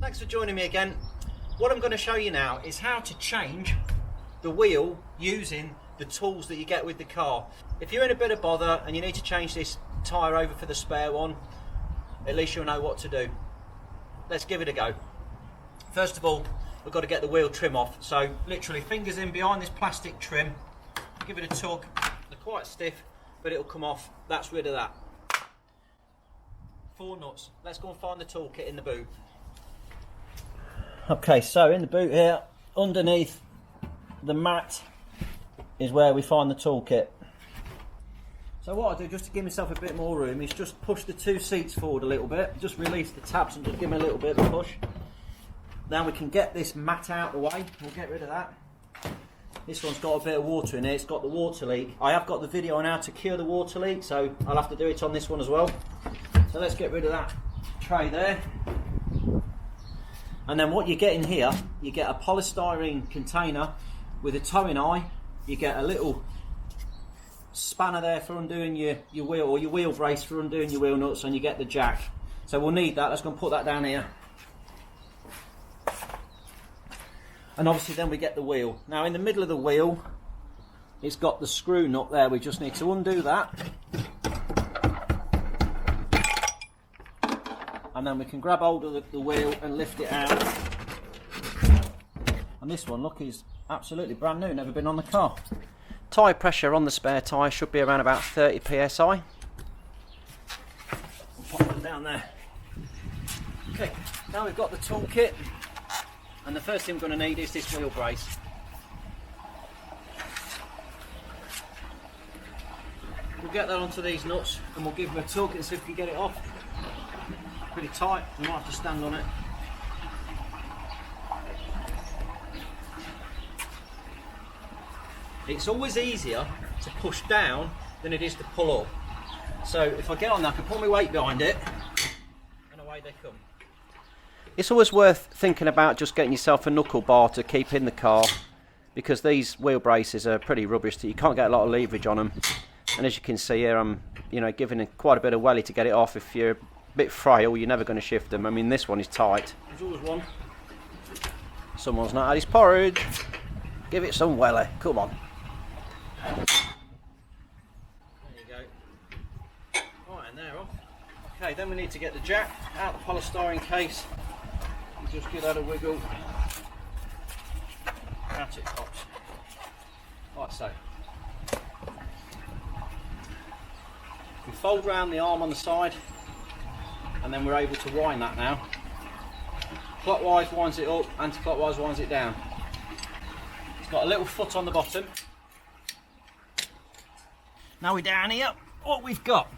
Thanks for joining me again. What I'm going to show you now is how to change the wheel using the tools that you get with the car. If you're in a bit of bother and you need to change this tyre over for the spare one, at least you'll know what to do. Let's give it a go. First of all, we've got to get the wheel trim off. So literally fingers in behind this plastic trim, give it a tug. They're quite stiff, but it'll come off. That's rid of that. 4 nuts. Let's go and find the toolkit in the boot. Okay, so in the boot here, underneath the mat is where we find the toolkit. So what I do, just to give myself a bit more room, is just push the 2 seats forward a little bit, just release the tabs and just give me a little bit of a push. Now we can get this mat out of the way, we'll get rid of that. This one's got a bit of water in it, it's got the water leak. I have got the video on how to cure the water leak, so I'll have to do it on this one as well. So let's get rid of that tray there. And then what you get in here, you get a polystyrene container with a towing eye. You get a little spanner there for undoing your wheel, or your wheel brace for undoing your wheel nuts, and you get the jack. So we'll need that. Let's go and put that down here. And obviously then we get the wheel. Now in the middle of the wheel, it's got the screw nut there. We just need to undo that. And then we can grab hold of the wheel and lift it out. And this one, look, is absolutely brand new, never been on the car. Tyre pressure on the spare tyre should be around about 30 psi. We'll pop them down there. Okay, now we've got the toolkit, and the first thing we're going to need is this wheel brace. We'll get that onto these nuts and we'll give them a tug and see if we can get it off. Pretty tight, we might have to stand on it. It's always easier to push down than it is to pull up. So if I get on that, I can put my weight behind it and away they come. It's always worth thinking about just getting yourself a knuckle bar to keep in the car, because these wheel braces are pretty rubbish. You can't get a lot of leverage on them. And as you can see here, I'm giving it quite a bit of welly to get it off. If you're a bit frail, you're never going to shift them. I mean, this one is tight. There's always one. Someone's not had his porridge. Give it some welly. Come on. There you go. Right, and they're off. Okay, then we need to get the jack out of the polystyrene case. Just give that a wiggle. Out it pops. Like so. We fold round the arm on the side, and then we're able to wind that now. Clockwise winds it up, anti-clockwise winds it down. It's got a little foot on the bottom. Now we're down here, what we've got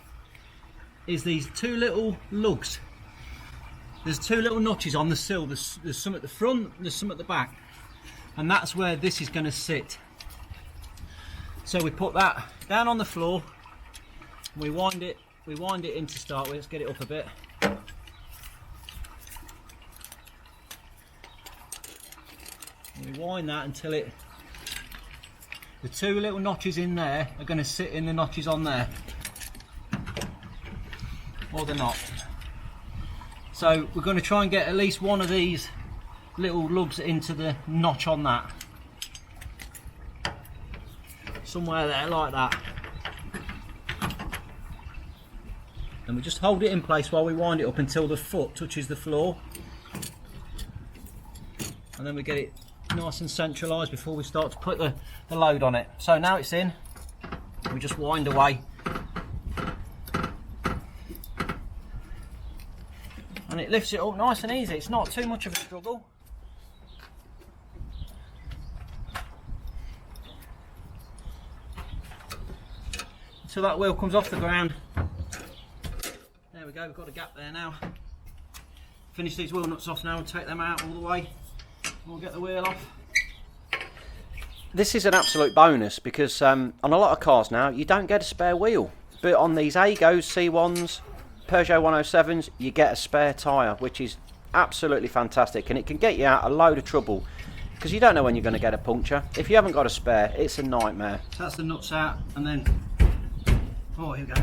is these 2 little lugs. There's 2 little notches on the sill. There's some at the front, there's some at the back. And that's where this is going to sit. So we put that down on the floor. We wind it in to start with. Let's get it up a bit. We wind that until the 2 little notches in there are going to sit in the notches on there, or they're not. So we're going to try and get at least one of these little lugs into the notch on that, somewhere there like that. And we just hold it in place while we wind it up until the foot touches the floor, and then we get it nice and centralised before we start to put the load on it. So now it's in, we just wind away, and it lifts it up nice and easy. It's not too much of a struggle. Until that wheel comes off the ground. There we go, we've got a gap there now. Finish these wheel nuts off now and take them out all the way. We'll get the wheel off. This is an absolute bonus, because on a lot of cars now you don't get a spare wheel, but on these Aygos, C1s, Peugeot 107s, you get a spare tyre, which is absolutely fantastic, and it can get you out a load of trouble because you don't know when you're going to get a puncture. If you haven't got a spare, it's a nightmare. So that's the nuts out, and then, oh, here we go,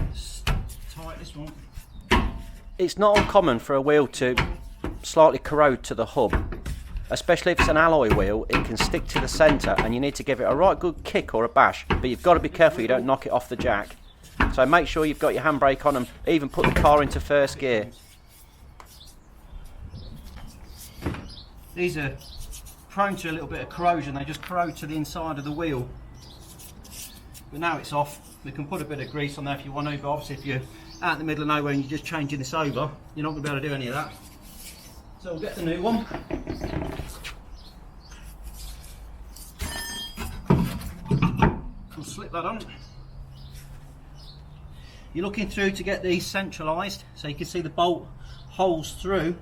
tight this one. It's not uncommon for a wheel to slightly corrode to the hub. Especially if it's an alloy wheel, it can stick to the centre and you need to give it a right good kick or a bash, but you've got to be careful you don't knock it off the jack. So make sure you've got your handbrake on and even put the car into first gear. These are prone to a little bit of corrosion, they just corrode to the inside of the wheel. But now it's off, we can put a bit of grease on there if you want to, but obviously if you're out in the middle of nowhere and you're just changing this over, you're not going to be able to do any of that. So we'll get the new one. We'll slip that on. You're looking through to get these centralised so you can see the bolt holes through,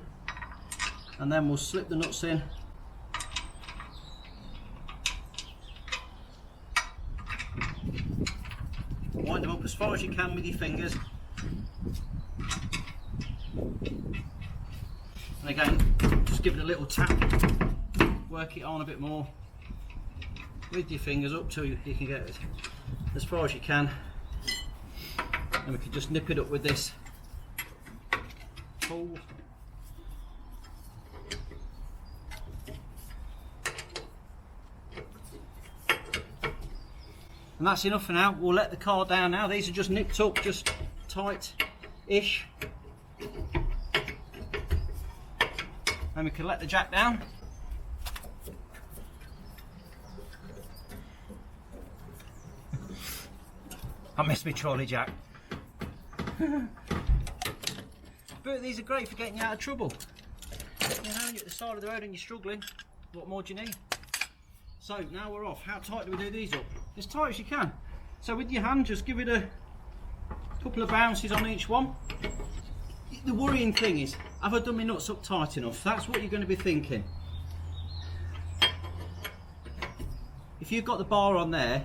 and then we'll slip the nuts in. Wind them up as far as you can with your fingers. And again, just give it a little tap, work it on a bit more with your fingers up till you can get it as far as you can. And we can just nip it up with this tool. And that's enough for now. We'll let the car down now. These are just nipped up, just tight-ish. And we can let the jack down. I miss my trolley jack. But these are great for getting you out of trouble. You know, you're at the side of the road and you're struggling, what more do you need? So now we're off. How tight do we do these up? As tight as you can. So with your hand, just give it a couple of bounces on each one. The worrying thing is, have I done my nuts up tight enough? That's what you're going to be thinking. If you've got the bar on there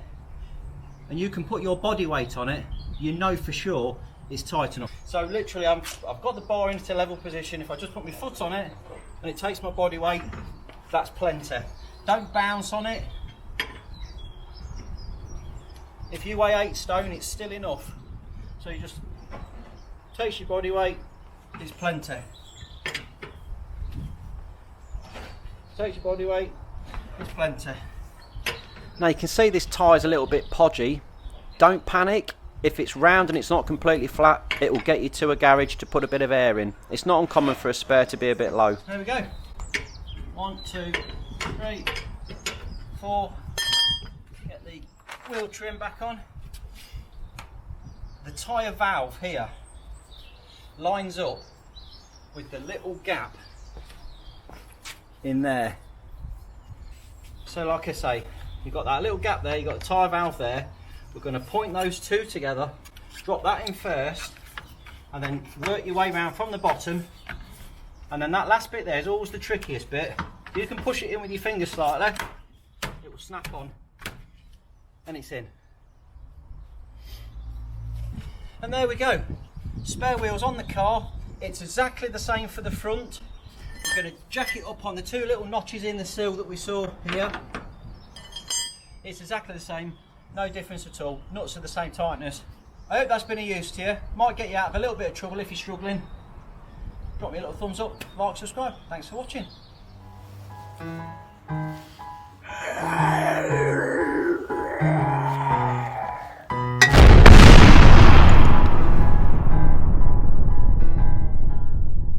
and you can put your body weight on it, you know for sure it's tight enough. So literally I've got the bar into level position. If I just put my foot on it and it takes my body weight, that's plenty. Don't bounce on it. If you weigh 8 stone, it's still enough. So you just takes your body weight, it's plenty. Takes your body weight, it's plenty. Now you can see this tyre's a little bit podgy. Don't panic. If it's round and it's not completely flat, it will get you to a garage to put a bit of air in. It's not uncommon for a spare to be a bit low. There we go. 1, 2, 3, 4. Get the wheel trim back on. The tyre valve here lines up with the little gap in there. So like I say, you've got that little gap there, you've got the tyre valve there. We're going to point those two together, drop that in first, and then work your way around from the bottom. And then that last bit there is always the trickiest bit. You can push it in with your fingers slightly, it will snap on, and it's in. And there we go. Spare wheels on the car. It's exactly the same for the front. We're going to jack it up on the two little notches in the sill that we saw here. It's exactly the same. No difference at all. Nuts are the same tightness. I hope that's been of use to you. Might get you out of a little bit of trouble if you're struggling. Drop me a little thumbs up, like, subscribe. Thanks for watching.